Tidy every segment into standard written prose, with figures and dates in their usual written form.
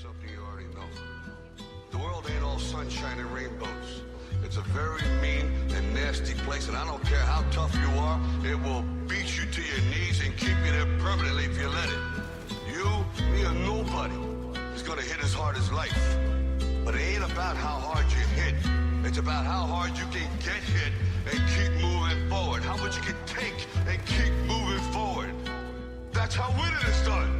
something you already know. The world ain't all sunshine and rainbows. It's a very mean and nasty place, and I don't care how tough you are, it will beat you to your knees and keep you there permanently if you let it. You, me, or nobody is gonna hit as hard as life. But it ain't about how hard you hit. It's about how hard you can get hit and keep moving forward. How much you can take and keep moving forward. That's how winning is done.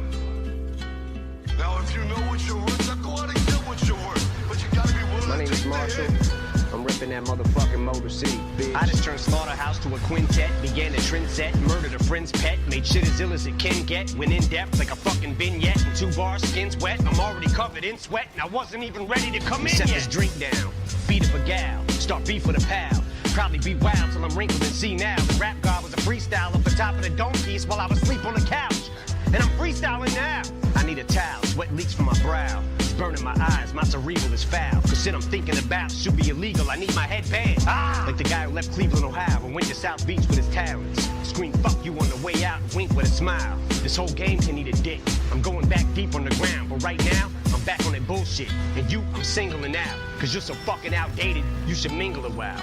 Now, if you know what you're worth, now go out and get what you're worth. But you gotta be willing My name to is take the Marshall. hit. I'm ripping that motherfucking Motor City, bitch. I just turned Slaughterhouse to a quintet, began a trend set, murdered a friend's pet, made shit as ill as it can get, went in depth like a fucking vignette, and 2 bars, skin's wet, I'm already covered in sweat, and I wasn't even ready to come in Set yet. this drink down, beat up a gal, start beef with a pal, probably be wild till I'm wrinkled and see now. The rap god was a freestyle off the top of the dome piece while I was asleep on the couch, and I'm freestyling now. I need a towel, sweat leaks from my brow. It's burning my eyes, my cerebral is foul. Cause shit I'm thinking about should be illegal. I need my headband. Like the guy who left Cleveland, Ohio, and went to South Beach with his talents. Scream fuck you on the way out and wink with a smile. This whole game can eat a dick. I'm going back deep on the ground, but right now, I'm back on that bullshit. And you, I'm singling out. Cause you're so fucking outdated, you should mingle a while.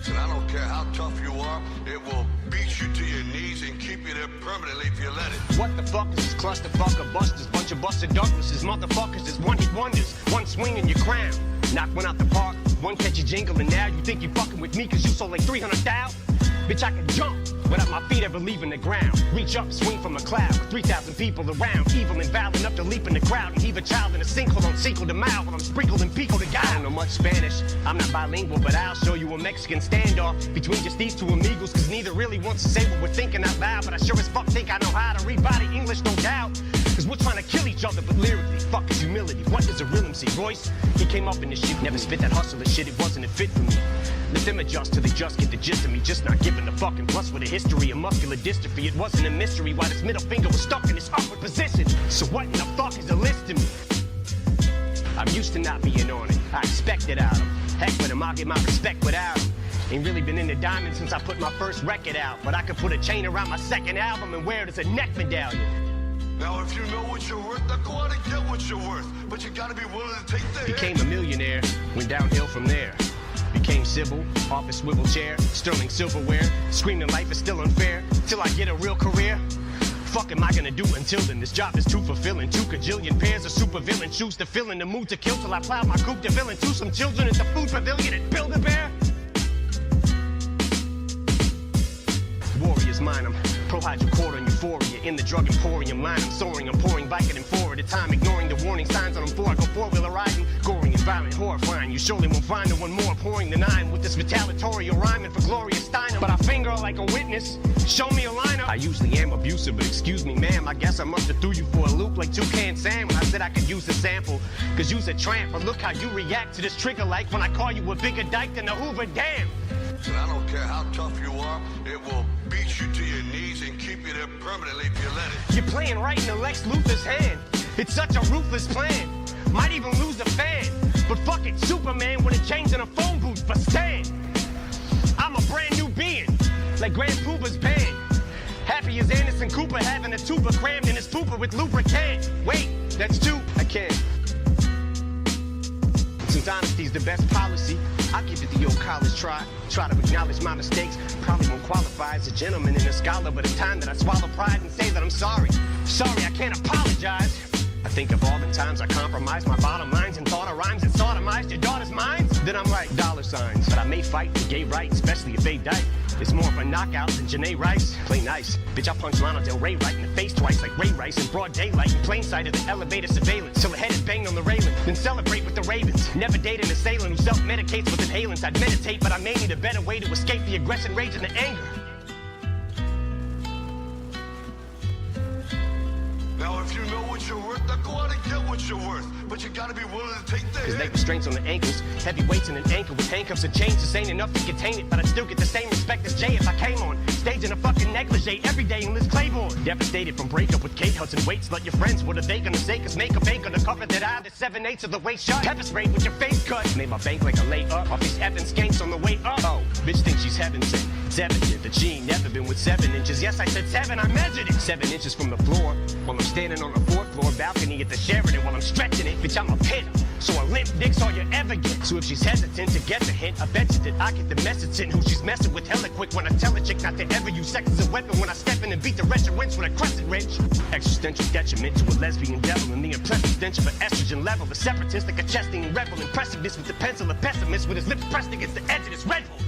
And I don't care how tough you are, it will beat you to your knees and keep you there permanently if you let it. What the fuck is this clusterfuck of busters? Bunch of busted Douglases, motherfuckers is one-hit wonders. One swing in your crown. Knock one out the park, one catch a jingle, and now you think you fucking with me cause you sold like 300,000? Bitch, I can jump without my feet ever leaving the ground. Reach up, swing from a cloud with 3,000 people around. Evil and vile enough to leap in the crowd and heave a child in a sinkhole on Cinco de Mayo while I'm sprinkled in pico de gallo. I don't know much Spanish, I'm not bilingual, but I'll show you a Mexican standoff between just these two amigos, cause neither really wants to say what we're thinking out loud, but I sure as fuck think I know how to read body English, no doubt. Cause we're trying to kill each other, but lyrically, fuck is humility. What is a real MC? Royce, he came up in this shit, never spit that hustler shit, it wasn't a fit for me. Let them adjust till they just get the gist of me, just not giving a fucking plus with a history of muscular dystrophy. It wasn't a mystery why this middle finger was stuck in this upward position. So what in the fuck is a list to me? I'm used to not being on it, I expect it out of him. Heck with him, I'll get my respect without him. Ain't really been into diamonds since I put my first record out, but I could put a chain around my second album and wear it as a neck medallion. Now if you know what you're worth, now go out and get what you're worth. But you gotta be willing to take the hit. Became a millionaire, went downhill from there. Became civil, office swivel chair, sterling silverware, screaming life is still unfair, till I get a real career. Fuck am I gonna do until then? This job is too fulfilling. 2 kajillion pairs of supervillain choose to fill in the mood to kill till I plow my coupe de ville into some children at the food pavilion at Build-A-Bear. Warriors mine, I'm pro-hydrochlor and euphoria. In the drug emporium line, I'm soaring, I'm pouring Vicodin 4 at a time, ignoring the warning signs on them 4. I go 4-wheeler riding, gory and violent, horrifying. You surely won't find no one more pouring the 9 with this retaliatory rhyming for Gloria Steinem. But I finger like a witness, show me a lineup. I usually am abusive, but excuse me, ma'am, I guess I must have threw you for a loop like Toucan Sam when I said I could use the sample. Cause you's a tramp, but look how you react to this trigger like when I call you a bigger dyke than the Hoover Dam. And I don't care how tough you are, it will beat you to your knees and keep you there permanently if you let it. You're playing right into Lex Luthor's hand. It's such a ruthless plan. Might even lose the fan. But fuck it, Superman wouldn't change in a phone booth, but stand. I'm a brand new being, like Grand Pooba's band. Happy as Anderson Cooper having a tuba crammed in his pooper with lubricant. Wait, that's 2, I can't. Since honesty's the best policy, I'll give it the old college try. Try to acknowledge my mistakes. Probably won't qualify as a gentleman and a scholar, but it's time that I swallow pride and say that I'm sorry. Sorry, I can't apologize. I think of all the times I compromised my bottom lines and thought of rhymes and sodomized your daughter's minds. Then I'm like dollar signs. But I may fight for gay rights, especially if they die. It's more of a knockout than Janae Rice. Play nice. Bitch, I punched Lana Del Rey right in the face twice like Ray Rice in broad daylight in plain sight of the elevator surveillance. Till the head is banged on the railing. Then celebrate with the Ravens. Never date an assailant who self-medicates with inhalants. I'd meditate, but I may need a better way to escape the aggression, rage, and the anger. Now if you know what you're worth, now go out and get what you're worth. But you gotta be willing to take the Cause hit. leg restraints on the ankles, heavy weights in an ankle with handcuffs and chains. This ain't enough to contain it, but I'd still get the same respect as Jay if I came on stage in a fucking negligee every day in Liz Claiborne. Devastated from breakup with Kate Hudson. Weights, let your friends, what are they gonna say? Cause makeup ain't gonna cover that eye, the 7/8 of the way shut. Pepper sprayed with your face cut. Made my bank like a layup off these effing skanks on the way up. Oh, bitch thinks she's heaven sent. It's evident that she ain't never been with 7 inches. Yes, I said 7, I measured it. 7 inches from the floor, while I'm standing on the 4th floor balcony at the Sheraton while I'm stretching it. Bitch, I'm a pinner, so a limp dick's all you ever get. So if she's hesitant to get the hint, I bet you that I get the message in who she's messing with hella quick when I tell a chick not to ever use sex as a weapon when I step in and beat the wretched winch with a crescent wrench. Existential detriment to a lesbian devil and the impressive stench of an estrogen level. The separatist like a chesting rebel, impressiveness with the pencil, a pessimist with his lips pressed against the edge of this red bull.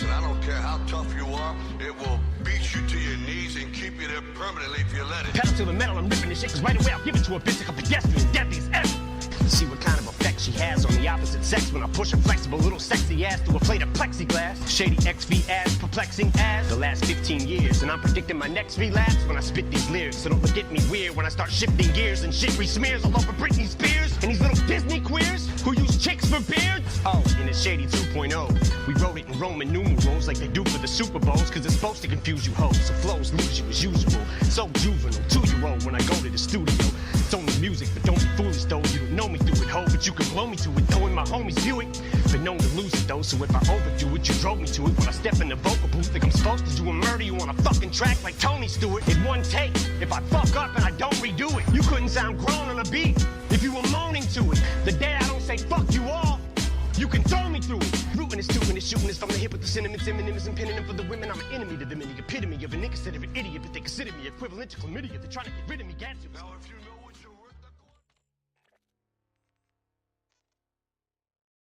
And I don't care how tough you are, it will beat you to your knees and keep you there permanently if you let it. Pedal to the metal, I'm ripping this shit, cause right away I'll give it to a bitch like a pedestrian, deadly as ever. See what kind of effect she has on the opposite sex when I push a flexible little sexy ass through a plate of plexiglass. Shady XV ass, perplexing ass. The last 15 years, and I'm predicting my next relapse when I spit these lyrics. So don't look at me weird when I start shifting gears and shit re-smears all over Britney Spears and these little Disney queers who use chicks for beards. Oh, in it's Shady 2.0, we wrote it in Roman numerals like they do for the Super Bowls, cause it's supposed to confuse you hoes, so flows lose you as usual. So juvenile, 2-year-old when I go to the studio. It's only music, but don't be foolish though. You don't know me through it, ho, but you can blow me to it though, and my homies view it. Been known to lose it though, so if I overdo it, you drove me to it. When I step in the vocal booth, like I'm supposed to do and murder you on a fucking track like Tony Stewart. In one take, if I fuck up and I don't redo it, you couldn't sound grown on a beat if you were moaning to it. The day I don't say fuck you all, you can throw me through it. Rooting is tooting is shooting is from the hip with the sentiments, synonyms and pinning them for the women. I'm an enemy to them and the epitome of an inconsiderate idiot, but they consider me equivalent to chlamydia. They're trying to get rid of me, got to. Now if you know